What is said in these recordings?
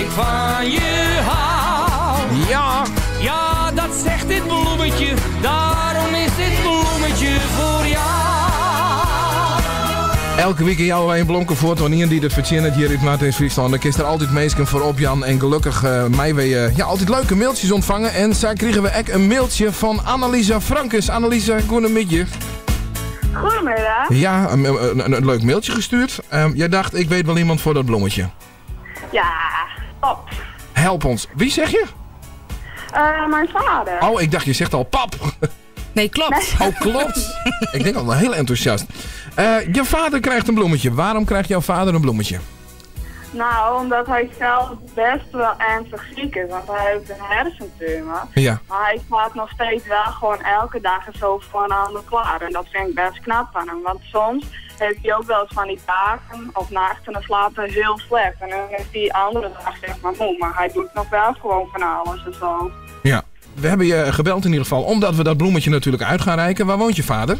ik van je hou. Ja. Ja, dat zegt dit bloemetje, daarom is dit bloemetje voor jou. Elke week in jou een blomken voor Tonien die het verzinnen hier in Maartens Friesland. Dan is er altijd mensen voor op Jan en gelukkig mij weer altijd leuke mailtjes ontvangen. En zo kregen we ook een mailtje van Annalisa Frankes. Annalisa, goedemiddag. Goedemiddag. Ja, een leuk mailtje gestuurd. Jij dacht, ik weet wel iemand voor dat bloemetje. Ja, top. Help ons. Wie zeg je? Mijn vader. Oh, ik dacht je zegt al pap. Nee, klopt. Oh, klopt. Ik denk al wel heel enthousiast. Je vader krijgt een bloemetje. Waarom krijgt jouw vader een bloemetje? Nou, omdat hij zelf best wel ernstig ziek is, want hij heeft een hersentumor. Ja. Maar hij staat nog steeds wel gewoon elke dag zo voor een ander klaar. En dat vind ik best knap van hem, want soms heeft hij ook wel eens van die dagen of nachten en slapen heel slecht. En dan is die andere dag zeg maar moe, maar hij doet nog wel gewoon van alles en zo. Ja. We hebben je gebeld in ieder geval, omdat we dat bloemetje natuurlijk uit gaan reiken. Waar woont je vader?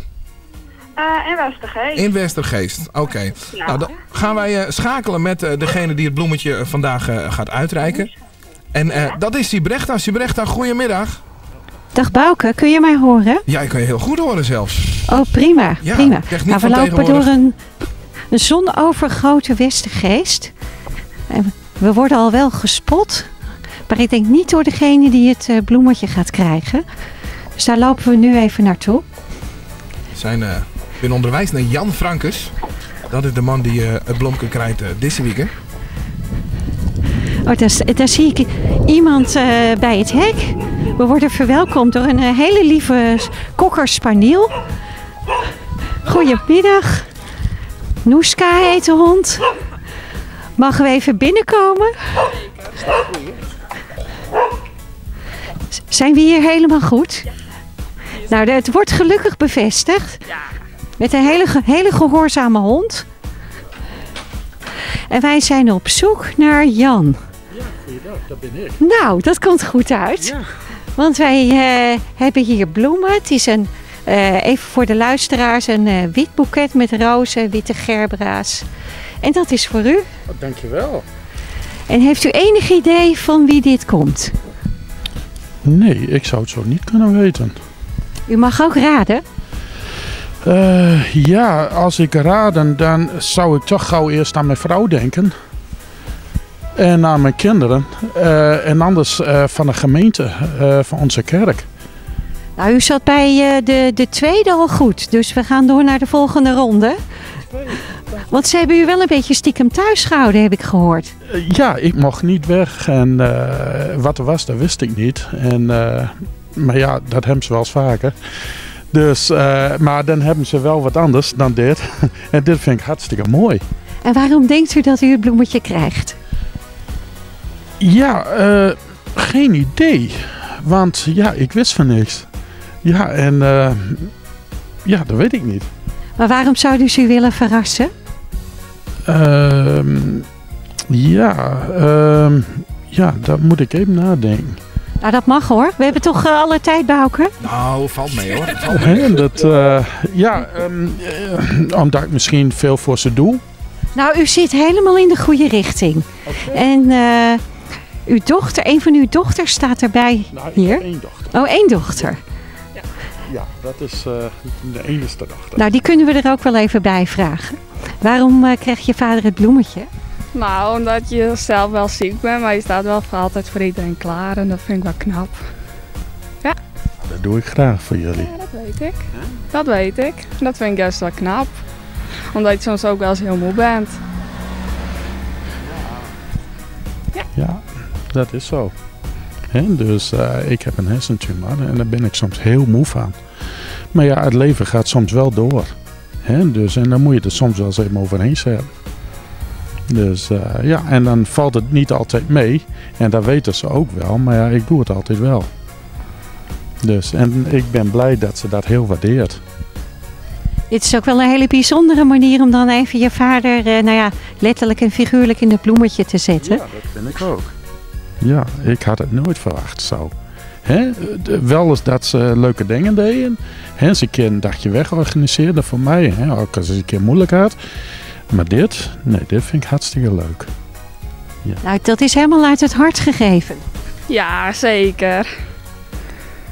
In Westergeest. In Westergeest, oké. Ja. Nou, dan gaan wij schakelen met degene die het bloemetje vandaag gaat uitreiken. En dat is Sibrechta. Sibrechta, goedemiddag. Dag Bouke, kun je mij horen? Ja, ik kan je heel goed horen zelfs. Oh, prima. Ja, prima. techniek Nou, we van lopen door tegenwoordig. een zonovergoten Westergeest. En we worden al wel gespot. Maar ik denk niet door degene die het bloemetje gaat krijgen. Dus daar lopen we nu even naartoe. We zijn in onderwijs naar Jan Frankes. Dat is de man die het bloemetje krijgt deze week. Oh, daar zie ik iemand bij het hek. We worden verwelkomd door een hele lieve kokkerspaniel. Goedemiddag. Noeska heet de hond. Mogen we even binnenkomen? Zijn we hier helemaal goed? Nou, het wordt gelukkig bevestigd. Met een hele gehoorzame hond. En wij zijn op zoek naar Jan. Ja, goeiedag, dat ben ik. Nou, dat komt goed uit. Ja. Want wij hebben hier bloemen. Het is even voor de luisteraars, een wit boeket met rozen, witte gerbra's. En dat is voor u. Oh, dankjewel. En heeft u enig idee van wie dit komt? Nee, ik zou het zo niet kunnen weten. U mag ook raden. Ja, als ik raden, dan zou ik toch gauw eerst aan mijn vrouw denken. En aan mijn kinderen. En anders van de gemeente, van onze kerk. Nou, u zat bij de tweede al goed. Dus we gaan door naar de volgende ronde. Want ze hebben u wel een beetje stiekem thuis gehouden, heb ik gehoord. Ja, ik mocht niet weg. En wat er was, dat wist ik niet. En, maar ja, dat hebben ze wel eens vaker. Dus, maar dan hebben ze wel wat anders dan dit. En dit vind ik hartstikke mooi. En waarom denkt u dat u het bloemetje krijgt? Ja, geen idee. Want ja, ik wist van niks. Ja, en ja, dat weet ik niet. Maar waarom zouden ze u willen verrassen? Ja, dat moet ik even nadenken. Nou, dat mag hoor. We hebben toch alle tijd, Bouke? Nou, valt mee hoor. Valt mee. Dat, omdat ik misschien veel voor ze doe. Nou, u zit helemaal in de goede richting. Okay. En uw dochter, een van uw dochters staat erbij hier. Één dochter. Oh, één dochter. Ja, dat is de enige dochter. Nou, die kunnen we er ook wel even bij vragen. Waarom krijg je vader het bloemetje? Nou, omdat je zelf wel ziek bent, maar je staat wel voor altijd voor iedereen klaar en dat vind ik wel knap. Ja. Dat doe ik graag voor jullie. Ja, dat weet ik. Dat weet ik. Dat vind ik juist wel knap. Omdat je soms ook wel eens heel moe bent. Ja, dat is zo. Dus ik heb een hersentumor en daar ben ik soms heel moe van. Maar ja, het leven gaat soms wel door. Dus, en dan moet je er soms wel eens even overheen zetten. Dus ja, en dan valt het niet altijd mee. En dat weten ze ook wel, maar ja, ik doe het altijd wel. Dus, en ik ben blij dat ze dat heel waardeert. Dit is ook wel een hele bijzondere manier om dan even je vader, nou ja, letterlijk en figuurlijk in het bloemetje te zetten. Ja, dat vind ik ook. Ja, ik had het nooit verwacht zo. Wel eens dat ze leuke dingen deden. Ze een keer een dagje weg organiseerden voor mij. Ook als ik een keer moeilijk had. Maar dit vind ik hartstikke leuk. Ja. Nou, dat is helemaal uit het hart gegeven. Ja, zeker.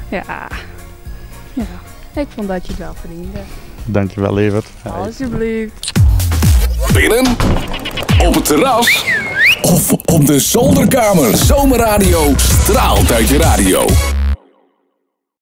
Ja. Ik vond dat je het wel verdiende. Dankjewel, Evert. Alsjeblieft. Binnen, op het terras of op de zolderkamer. Zomerradio straalt uit je radio.